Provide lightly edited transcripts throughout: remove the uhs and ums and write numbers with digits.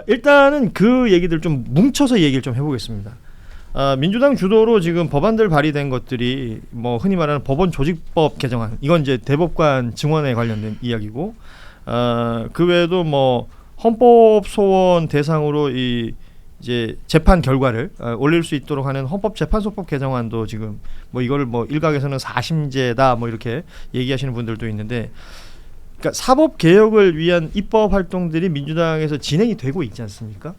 일단은 그 얘기들 좀 뭉쳐서 얘기를 좀 해보겠습니다. 민주당 주도로 지금 법안들 발의된 것들이 뭐 흔히 말하는 법원 조직법 개정안, 이건 이제 대법관 증원에 관련된 이야기고, 그 외에도 뭐 헌법 소원 대상으로 이제 재판 결과를 올릴 수 있도록 하는 헌법재판소법 개정안도 지금 뭐 이거를 뭐 일각에서는 사심제다 뭐 이렇게 얘기하시는 분들도 있는데, 그러니까 사법 개혁을 위한 입법 활동들이 민주당에서 진행이 되고 있지 않습니까?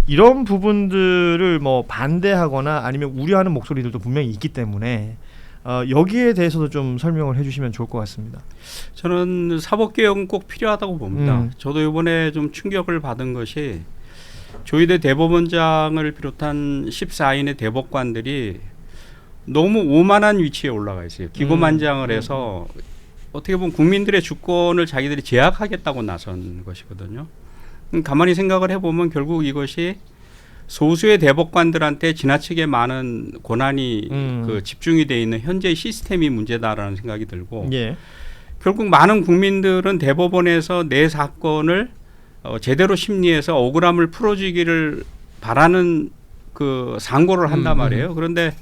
이런 부분들을 뭐 반대하거나 아니면 우려하는 목소리들도 분명히 있기 때문에 여기에 대해서도 좀 설명을 해주시면 좋을 것 같습니다. 저는 사법개혁은 꼭 필요하다고 봅니다. 저도 이번에 좀 충격을 받은 것이 조희대 대법원장을 비롯한 14인의 대법관들이 너무 오만한 위치에 올라가 있어요. 기고만장을 해서 어떻게 보면 국민들의 주권을 자기들이 제약하겠다고 나선 것이거든요. 가만히 생각을 해보면 결국 이것이 소수의 대법관들한테 지나치게 많은 권한이 집중이 돼 있는 현재의 시스템이 문제다라는 생각이 들고, 예. 결국 많은 국민들은 대법원에서 내 사건을 제대로 심리해서 억울함을 풀어주기를 바라는 그 상고를 한단 말이에요. 그런데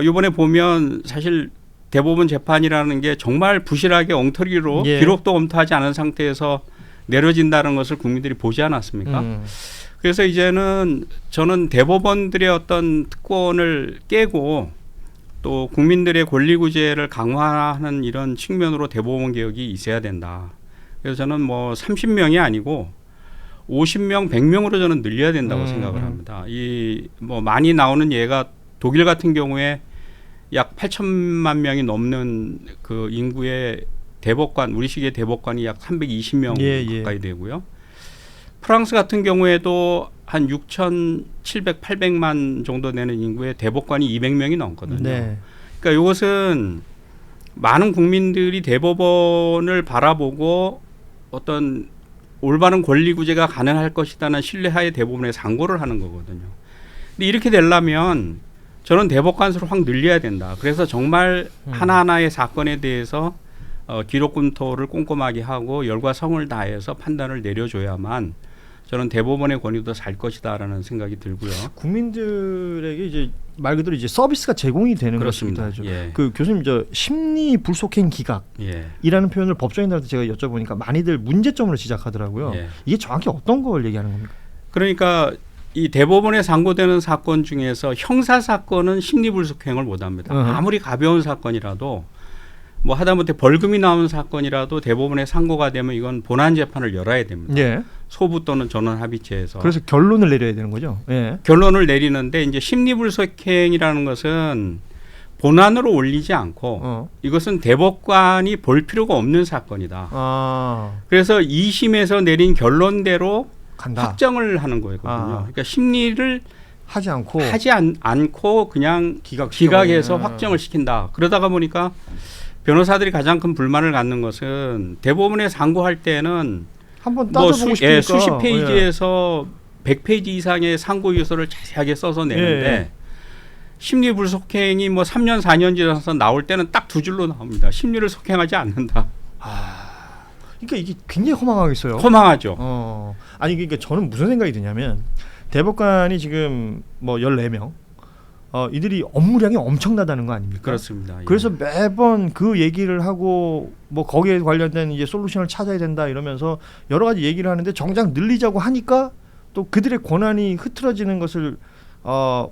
이번에 보면 사실 대법원 재판이라는 게 정말 부실하게 엉터리로 기록도 검토하지 않은 상태에서 내려진다는 것을 국민들이 보지 않았습니까? 그래서 이제는 저는 대법원들의 어떤 특권을 깨고 또 국민들의 권리구제를 강화하는 이런 측면으로 대법원 개혁이 있어야 된다. 그래서 저는 뭐 30명이 아니고 50명, 100명으로 저는 늘려야 된다고 생각을 합니다. 이 뭐 많이 나오는 예가 독일 같은 경우에 약 8천만 명이 넘는 그 인구의 대법관, 우리 시기의 대법관이 약 320명 가까이 되고요. 프랑스 같은 경우에도 한 6,700, 800만 정도 되는 인구의 대법관이 200명이 넘거든요. 네. 그러니까 이것은 많은 국민들이 대법원을 바라보고 어떤 올바른 권리구제가 가능할 것이라는 신뢰하에 대법원에 상고를 하는 거거든요. 근데 이렇게 되려면 저는 대법관 수를 확 늘려야 된다. 그래서 정말 하나하나의 사건에 대해서 기록 검토를 꼼꼼하게 하고 열과 성을 다해서 판단을 내려줘야만 저는 대법원의 권위도 살 것이다라는 생각이 들고요. 국민들에게 이제 말 그대로 이제 서비스가 제공이 되는 그렇습니다. 것입니다. 예. 그 교수님 저 심리 불속행 기각이라는 표현을 법조인들한테 제가 여쭤보니까 많이들 문제점으로 지적하더라고요. 이게 정확히 어떤 걸 얘기하는 겁니까? 그러니까 이 대법원에 상고되는 사건 중에서 형사 사건은 심리 불속행을 못합니다. 아무리 가벼운 사건이라도 뭐 하다못해 벌금이 나오는 사건이라도 대법원에 상고가 되면 이건 본안 재판을 열어야 됩니다. 예. 소부 또는 전원 합의체에서. 그래서 결론을 내려야 되는 거죠. 예. 결론을 내리는데 이제 심리불속행이라는 것은 본안으로 올리지 않고 이것은 대법관이 볼 필요가 없는 사건이다. 그래서 2심에서 내린 결론대로 간다. 확정을 하는 거거든요. 그러니까 심리를 하지 않고 그냥 기각해서 확정을 시킨다. 그러다가 보니까 변호사들이 가장 큰 불만을 갖는 것은 대법원에 상고할 때는 한번 따져보고 싶으니까 수십 페이지에서 100페이지 이상의 상고 요소를 자세하게 써서 내는데 심리 불속행이 뭐 3년 4년 지나서 나올 때는 딱 두 줄로 나옵니다. 심리를 속행하지 않는다. 그러니까 이게 굉장히 허망하겠어요. 허망하죠. 아니 그러니까 저는 무슨 생각이 드냐면 대법관이 지금 뭐 14명 이들이 업무량이 엄청나다는 거 아닙니까? 그렇습니다. 그래서 매번 그 얘기를 하고 뭐 거기에 관련된 이제 솔루션을 찾아야 된다 이러면서 여러 가지 얘기를 하는데 정작 늘리자고 하니까 또 그들의 권한이 흐트러지는 것을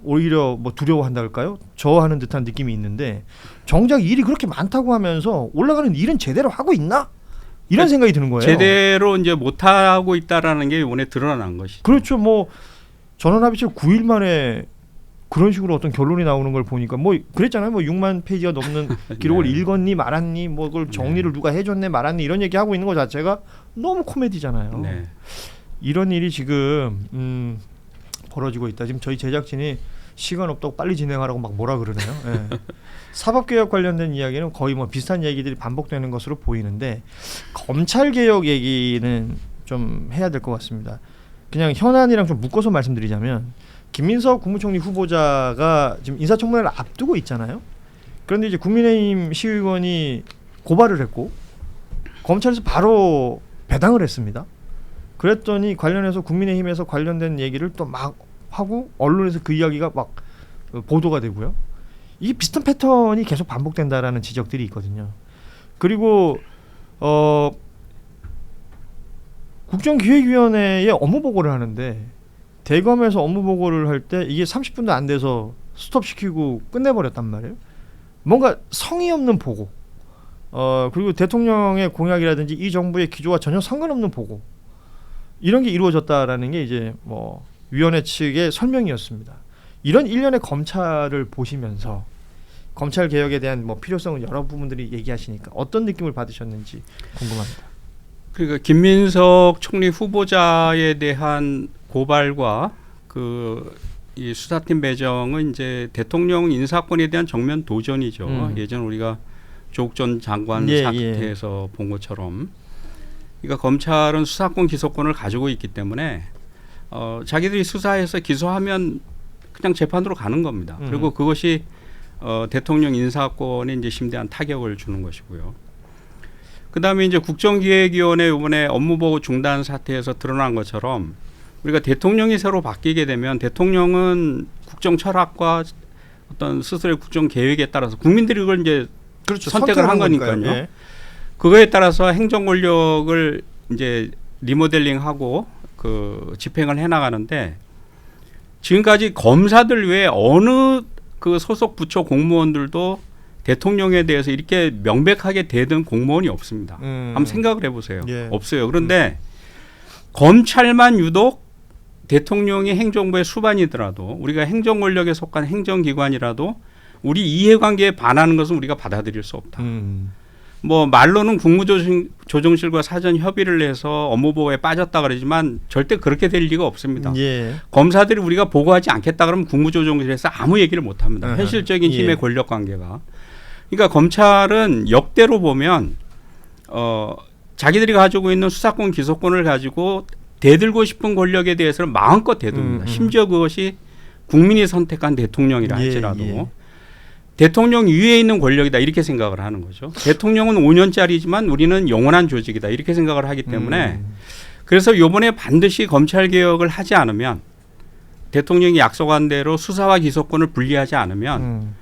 오히려 뭐 두려워한다 할까요? 저하는 듯한 느낌이 있는데 정작 일이 그렇게 많다고 하면서 올라가는 일은 제대로 하고 있나? 이런 생각이 드는 거예요. 제대로 이제 못 하고 있다라는 게 이번에 드러난 것이죠. 그렇죠. 뭐 전원합의체 9일 만에 그런 식으로 어떤 결론이 나오는 걸 보니까 뭐 그랬잖아요. 뭐 6만 페이지가 넘는 기록을 읽었니 말았니 뭐 그걸 정리를 누가 해줬네 말았니 이런 얘기하고 있는 것 자체가 너무 코미디잖아요. 이런 일이 지금 벌어지고 있다. 지금 저희 제작진이 시간 없다고 빨리 진행하라고 막 뭐라 그러네요. 사법개혁 관련된 이야기는 거의 뭐 비슷한 얘기들이 반복되는 것으로 보이는데 검찰개혁 얘기는 좀 해야 될 것 같습니다. 그냥 현안이랑 좀 묶어서 말씀드리자면 김민석 국무총리 후보자가 지금 인사청문회를 앞두고 있잖아요. 그런데 이제 국민의힘 시의원이 고발을 했고 검찰에서 바로 배당을 했습니다. 그랬더니 관련해서 국민의힘에서 관련된 얘기를 또 막 하고 언론에서 그 이야기가 막 보도가 되고요. 이 비슷한 패턴이 계속 반복된다라는 지적들이 있거든요. 그리고 국정기획위원회에 업무 보고를 하는데 대검에서 업무 보고를 할 때 이게 30분도 안 돼서 스톱시키고 끝내버렸단 말이에요. 뭔가 성의 없는 보고, 그리고 대통령의 공약이라든지 이 정부의 기조와 전혀 상관없는 보고, 이런 게 이루어졌다라는 게 이제 뭐 위원회 측의 설명이었습니다. 이런 일련의 검찰을 보시면서 검찰 개혁에 대한 뭐 필요성은 여러 부분들이 얘기하시니까 어떤 느낌을 받으셨는지 궁금합니다. 그러니까 김민석 총리 후보자에 대한 고발과 이 수사팀 배정은 이제 대통령 인사권에 대한 정면 도전이죠. 예전 우리가 조국 전 장관 사태에서 본 것처럼, 그러니까 검찰은 수사권 기소권을 가지고 있기 때문에 자기들이 수사해서 기소하면 그냥 재판으로 가는 겁니다. 그리고 그것이 대통령 인사권에 이제 심대한 타격을 주는 것이고요. 그다음에 이제 국정기획위원회 이번에 업무보고 중단 사태에서 드러난 것처럼 우리가 대통령이 새로 바뀌게 되면 대통령은 국정 철학과 어떤 스스로의 국정 계획에 따라서 국민들이 그걸 이제 그렇죠. 선택을 한 거니까요. 예. 그거에 따라서 행정 권력을 이제 리모델링하고 집행을 해 나가는데, 지금까지 검사들 외에 어느 그 소속 부처 공무원들도 대통령에 대해서 이렇게 명백하게 대든 공무원이 없습니다. 한번 생각을 해보세요. 예. 없어요. 그런데 검찰만 유독 대통령이 행정부의 수반이더라도, 우리가 행정 권력에 속한 행정기관이라도 우리 이해관계에 반하는 것은 우리가 받아들일 수 없다. 뭐 말로는 국무조정실과 사전 협의를 해서 업무보고에 빠졌다 그러지만 절대 그렇게 될 리가 없습니다. 예. 검사들이 우리가 보고하지 않겠다 그러면 국무조정실에서 아무 얘기를 못 합니다. 현실적인 힘의 권력 관계가. 그러니까 검찰은 역대로 보면 자기들이 가지고 있는 수사권 기소권을 가지고 대들고 싶은 권력에 대해서는 마음껏 대듭니다. 심지어 그것이 국민이 선택한 대통령이라 할지라도 대통령 위에 있는 권력이다 이렇게 생각을 하는 거죠. 대통령은 5년짜리지만 우리는 영원한 조직이다 이렇게 생각을 하기 때문에 그래서 이번에 반드시 검찰 개혁을 하지 않으면, 대통령이 약속한 대로 수사와 기소권을 분리하지 않으면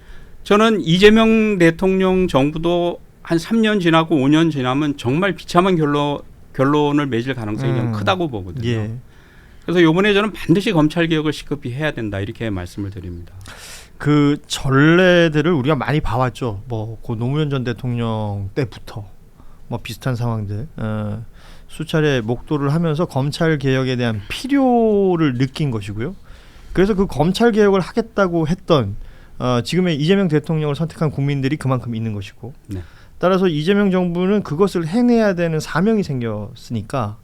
저는 이재명 대통령 정부도 한 3년 지나고 5년 지나면 정말 비참한 결론을 맺을 가능성이 좀 크다고 보거든요. 예. 그래서 이번에 저는 반드시 검찰 개혁을 시급히 해야 된다 이렇게 말씀을 드립니다. 그 전례들을 우리가 많이 봐왔죠. 뭐 고 노무현 전 대통령 때부터 뭐 비슷한 상황들 수차례 목도를 하면서 검찰 개혁에 대한 필요를 느낀 것이고요. 그래서 그 검찰 개혁을 하겠다고 했던 지금의 이재명 대통령을 선택한 국민들이 그만큼 있는 것이고, 네. 따라서 이재명 정부는 그것을 해내야 되는 사명이 생겼으니까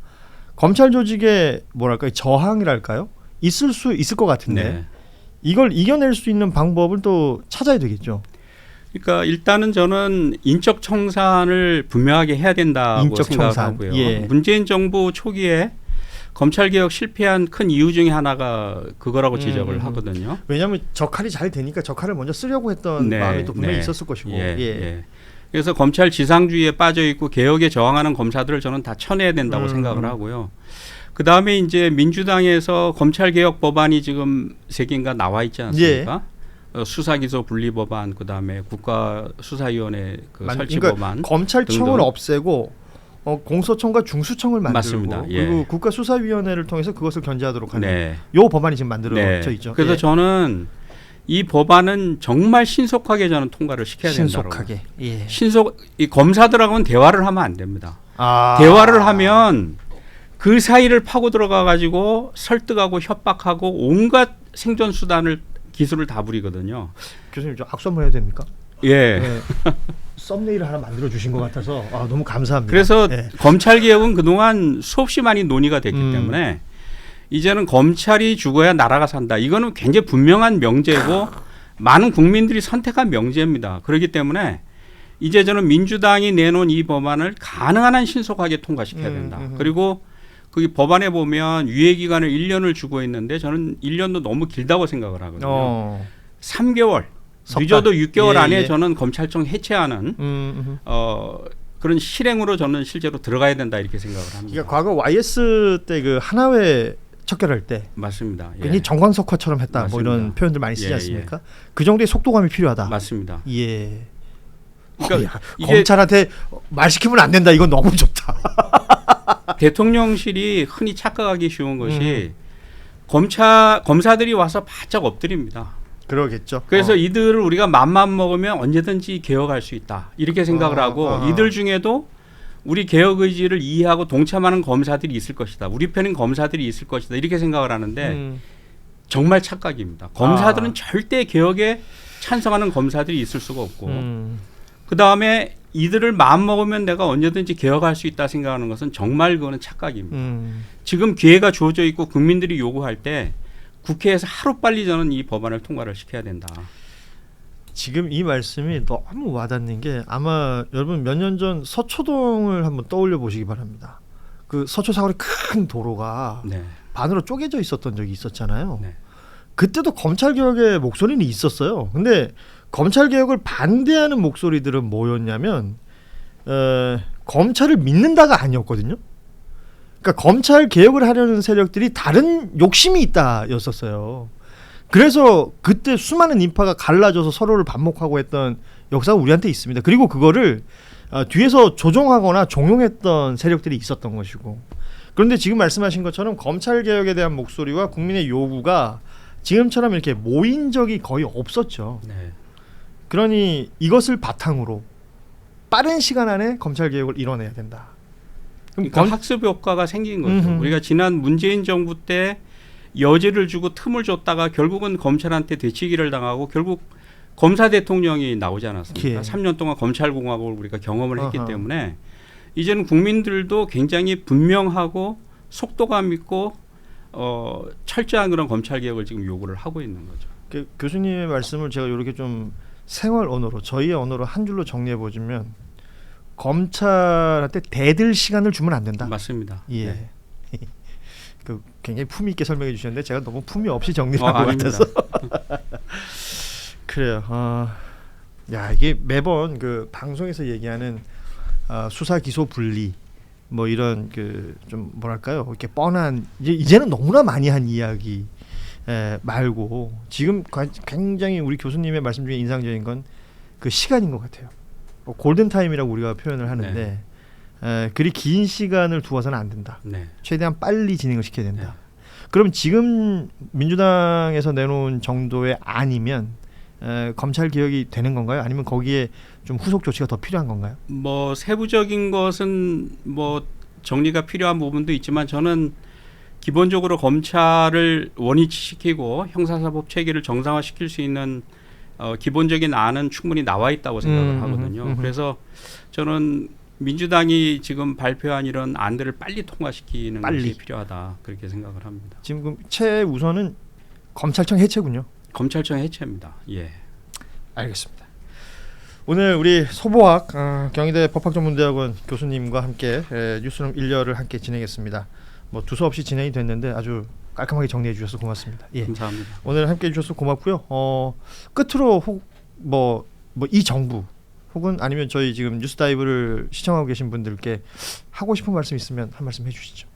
검찰 조직의 뭐랄까요, 저항이랄까요, 있을 수 있을 것 같은데 네. 이걸 이겨낼 수 있는 방법을 또 찾아야 되겠죠. 그러니까 일단은 저는 인적 청산을 분명하게 해야 된다고 인적 생각을 청산. 하고요. 예. 문재인 정부 초기에 검찰 개혁 실패한 큰 이유 중에 하나가 그거라고 지적을 하거든요. 왜냐하면 적할이 잘 되니까 적할을 먼저 쓰려고 했던 마음이 또 분명히 있었을 것이고. 예. 그래서 검찰 지상주의에 빠져 있고 개혁에 저항하는 검사들을 저는 다 쳐내야 된다고 생각을 하고요. 그 다음에 이제 민주당에서 검찰 개혁 법안이 지금 3개인가 나와 있지 않습니까? 수사기소 분리 법안, 그 다음에 국가수사위원회 설치 그러니까 법안, 검찰청을 등등. 없애고 공소청과 중수청을 만들고, 맞습니다. 예. 그리고 국가수사위원회를 통해서 그것을 견제하도록 하는 네. 요 법안이 지금 만들어져 있죠. 그래서 예. 저는 이 법안은 정말 신속하게 저는 통과를 시켜야 된다고. 신속하게. 예. 이 검사들하고는 대화를 하면 안 됩니다. 아. 대화를 하면 그 사이를 파고 들어가 가지고 설득하고 협박하고 온갖 생존 수단을 기술을 다 부리거든요. 교수님 저 악수 한번 해도 됩니까? 예. 네. 썸네일을 하나 만들어 주신 것 같아서 너무 감사합니다. 그래서 예. 검찰 개혁은 그동안 수없이 많이 논의가 됐기 때문에 이제는 검찰이 죽어야 나라가 산다. 이거는 굉장히 분명한 명제고 많은 국민들이 선택한 명제입니다. 그렇기 때문에 이제 저는 민주당이 내놓은 이 법안을 가능한 한 신속하게 통과시켜야 된다. 그리고 그 법안에 보면 유예 기간을 1년을 주고 있는데 저는 1년도 너무 길다고 생각을 하거든요. 3개월, 늦어도 6개월 안에 저는 검찰청 해체하는 그런 실행으로 저는 실제로 들어가야 된다 이렇게 생각을 합니다. 그러니까 과거 YS 때 그 하나회 척결할 때 맞습니다. 굉장히 정광석화처럼 했다. 맞습니다. 뭐 이런 표현들 많이 쓰지 예, 않습니까? 그 정도의 속도감이 필요하다. 맞습니다. 예. 그러니까 이게 검찰한테 말 시키면 안 된다. 이건 너무 좋다. 대통령실이 흔히 착각하기 쉬운 것이 검사들이 와서 바짝 엎드립니다. 그러겠죠. 그래서 이들을 우리가 맘만 먹으면 언제든지 개혁할 수 있다 이렇게 생각을 하고 이들 중에도 우리 개혁 의지를 이해하고 동참하는 검사들이 있을 것이다. 우리 편인 검사들이 있을 것이다. 이렇게 생각을 하는데 정말 착각입니다. 검사들은 절대 개혁에 찬성하는 검사들이 있을 수가 없고 그다음에 이들을 마음먹으면 내가 언제든지 개혁할 수 있다 생각하는 것은 정말 그거는 착각입니다. 지금 기회가 주어져 있고 국민들이 요구할 때 국회에서 하루빨리 저는 이 법안을 통과를 시켜야 된다. 지금 이 말씀이 너무 와닿는 게 아마 여러분 몇 년 전 서초동을 한번 떠올려 보시기 바랍니다. 그 서초 사거리 큰 도로가 네. 반으로 쪼개져 있었던 적이 있었잖아요. 네. 그때도 검찰개혁의 목소리는 있었어요. 근데 검찰개혁을 반대하는 목소리들은 뭐였냐면 검찰을 믿는다가 아니었거든요. 그러니까 검찰개혁을 하려는 세력들이 다른 욕심이 있다였었어요. 그래서 그때 수많은 인파가 갈라져서 서로를 반목하고 했던 역사가 우리한테 있습니다. 그리고 그거를 뒤에서 조종하거나 종용했던 세력들이 있었던 것이고 그런데 지금 말씀하신 것처럼 검찰개혁에 대한 목소리와 국민의 요구가 지금처럼 이렇게 모인 적이 거의 없었죠. 네. 그러니 이것을 바탕으로 빠른 시간 안에 검찰개혁을 이뤄내야 된다. 그러니까 학습 효과가 생긴 거죠. 우리가 지난 문재인 정부 때 여지를 주고 틈을 줬다가 결국은 검찰한테 되치기를 당하고 결국 검사 대통령이 나오지 않았습니까? 예. 3년 동안 검찰공화국을 우리가 경험을 했기 때문에 이제는 국민들도 굉장히 분명하고 속도감 있고 철저한 그런 검찰개혁을 지금 요구를 하고 있는 거죠. 그 교수님의 말씀을 제가 이렇게 좀 생활 언어로 저희의 언어로 한 줄로 정리해 보자면 검찰한테 대들 시간을 주면 안 된다. 맞습니다. 예. 네. 그 굉장히 품위 있게 설명해 주셨는데 제가 너무 품위 없이 정리를 한 것 같아서 그래요. 야 이게 매번 그 방송에서 얘기하는 수사 기소 분리 뭐 이런 그 좀 뭐랄까요 이렇게 뻔한 이제는 너무나 많이 한 이야기 말고 지금 굉장히 우리 교수님의 말씀 중에 인상적인 건 그 시간인 것 같아요. 골든 타임이라고 우리가 표현을 하는데 그리 긴 시간을 두어서는 안 된다. 네. 최대한 빨리 진행을 시켜야 된다. 그럼 지금 민주당에서 내놓은 정도의 안이면 검찰 개혁이 되는 건가요? 아니면 거기에 좀 후속 조치가 더 필요한 건가요? 뭐 세부적인 것은 뭐 정리가 필요한 부분도 있지만 저는 기본적으로 검찰을 원위치시키고 형사사법 체계를 정상화시킬 수 있는 기본적인 안은 충분히 나와 있다고 생각을 하거든요. 그래서 저는 민주당이 지금 발표한 이런 안들을 빨리 통과시키는 것이 필요하다 그렇게 생각을 합니다. 지금 최우선은 검찰청 해체군요. 검찰청 해체입니다. 예. 알겠습니다. 오늘 우리 소보학 경희대 법학전문대학원 교수님과 함께 뉴스룸 1열을 함께 진행했습니다. 뭐 두서없이 진행이 됐는데 아주 깔끔하게 정리해 주셔서 고맙습니다. 예. 감사합니다. 오늘 함께 해주셔서 고맙고요. 끝으로 뭐 이 정부 혹은 아니면 저희 지금 뉴스다이브를 시청하고 계신 분들께 하고 싶은 말씀 있으면 한 말씀 해주시죠.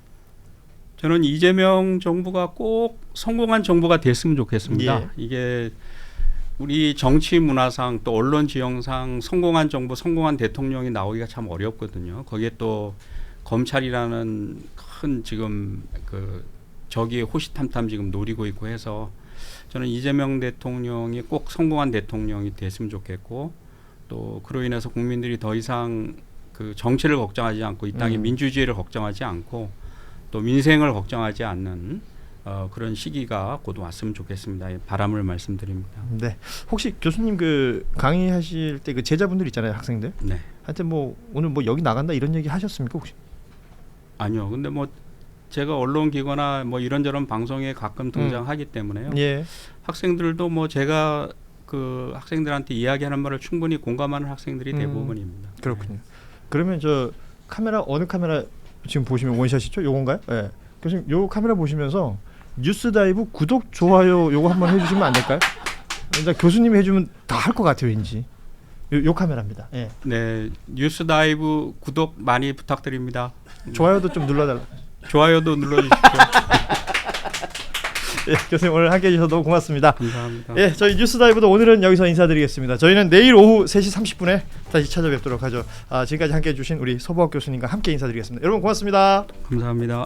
저는 이재명 정부가 꼭 성공한 정부가 됐으면 좋겠습니다. 예. 이게 우리 정치 문화상 또 언론 지형상 성공한 정부, 성공한 대통령이 나오기가 참 어렵거든요. 거기에 또 검찰이라는 큰 지금 그 저기에 호시탐탐 지금 노리고 있고 해서 저는 이재명 대통령이 꼭 성공한 대통령이 됐으면 좋겠고 또 그로 인해서 국민들이 더 이상 그 정치를 걱정하지 않고 이 땅의 민주주의를 걱정하지 않고 또 민생을 걱정하지 않는 그런 시기가 곧 왔으면 좋겠습니다. 바람을 말씀드립니다. 네. 혹시 교수님 그 강의하실 때 그 제자분들 있잖아요, 학생들. 네. 하여튼 뭐 오늘 뭐 여기 나간다 이런 얘기 하셨습니까 혹시? 아니요. 근데 뭐 제가 언론기거나 뭐 이런저런 방송에 가끔 등장하기 때문에요. 예. 학생들도 뭐 제가 그 학생들한테 이야기하는 말을 충분히 공감하는 학생들이 대부분입니다. 그렇군요. 그러면 저 카메라 어느 카메라 지금 보시면 원샷이죠? 요건가요? 예. 교수님 요 카메라 보시면서 뉴스다이브 구독 좋아요 요거 한번 해주시면 안 될까요? 일단 교수님이 해주면 다 할 것 같아요, 왠지. 요 카메라입니다. 예. 네, 뉴스다이브 구독 많이 부탁드립니다. 좋아요도 좀 눌러달라. 좋아요도 눌러주십시오. 예, 교수님 오늘 함께해 주셔서 너무 고맙습니다. 감사합니다. 예, 저희 뉴스다이브도 오늘은 여기서 인사드리겠습니다. 저희는 내일 오후 3시 30분에 다시 찾아뵙도록 하죠. 지금까지 함께해 주신 우리 서보학 교수님과 함께 인사드리겠습니다. 여러분 고맙습니다. 감사합니다.